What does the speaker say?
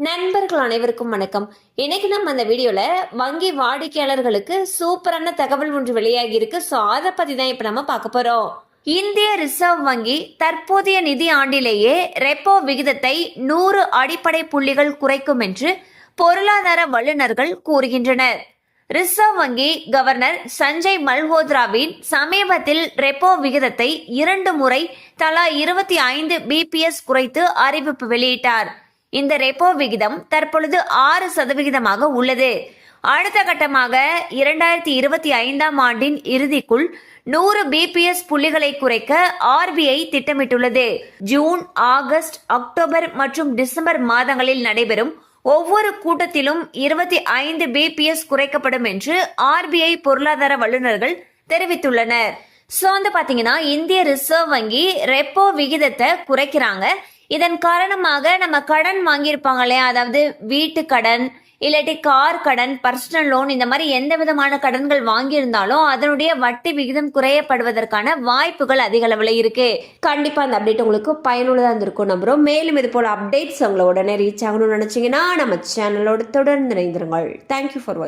நண்பர்கள் அனைவருக்கும் வணக்கம். இன்னைக்கு நம்ம அந்த வீடியோல வங்கி வாடிக்கையாளர்களுக்கு சூப்பரான தகவல் ஒன்று வெளியாகி இருக்கு. சோ அதை பத்தி தான் இப்ப நம்ம பார்க்க போறோம். இந்திய ரிசர்வ் வங்கி தற்போதைய நிதி ஆண்டிலேயே ரெப்போ விகிதத்தை 100 அடிப்படை புள்ளிகள் குறைக்கும் என்று பொருளாதார வல்லுநர்கள் கூறுகின்றனர். ரிசர்வ் வங்கி கவர்னர் சஞ்சய் மல்ஹோத்ராவின் சமீபத்தில் ரெப்போ விகிதத்தை 2 முறை தலா 25 பிபிஎஸ் குறைத்து அறிவிப்பு வெளியிட்டார். இந்த ரெப்போ விகிதம் தற்பொழுது 6% உள்ளது. அடுத்த கட்டமாக 2025ஆம் ஆண்டின் இறுதிக்குள் 100 பிபிஎஸ் புள்ளிகளை குறைக்க ஆர்பிஐ திட்டமிட்டுள்ளது. ஜூன், ஆகஸ்ட், அக்டோபர் மற்றும் டிசம்பர் மாதங்களில் நடைபெறும் ஒவ்வொரு கூட்டத்திலும் 25 பிபிஎஸ் குறைக்கப்படும் என்று ஆர்பிஐ பொருளாதார வல்லுநர்கள் தெரிவித்துள்ளனர். சோ பாத்தீங்கன்னா இந்திய ரிசர்வ் வங்கி ரெப்போ விகிதத்தை குறைக்கிறாங்க. இதன் காரணமாக நம்ம கடன் வாங்கியிருப்பாங்க இல்லையா, அதாவது வீட்டு கடன் இல்லாட்டி கார் கடன், பர்சனல் லோன், இந்த மாதிரி எந்த விதமான கடன்கள் வாங்கியிருந்தாலும் அதனுடைய வட்டி விகிதம் குறையப்படுவதற்கான வாய்ப்புகள் அதிக அளவுல இருக்கு. கண்டிப்பா அந்த அப்டேட் உங்களுக்கு பயனுள்ளதா இருந்திருக்கும் நம்புறோம். மேலும் இது போல அப்டேட்ஸ் உங்களை உடனே ரீச் ஆகணும்னு நினைச்சீங்கன்னா நம்ம சேனலோட தொடர்ந்து இணைந்திருங்கள். தேங்க்யூ ஃபார் வாட்சிங்.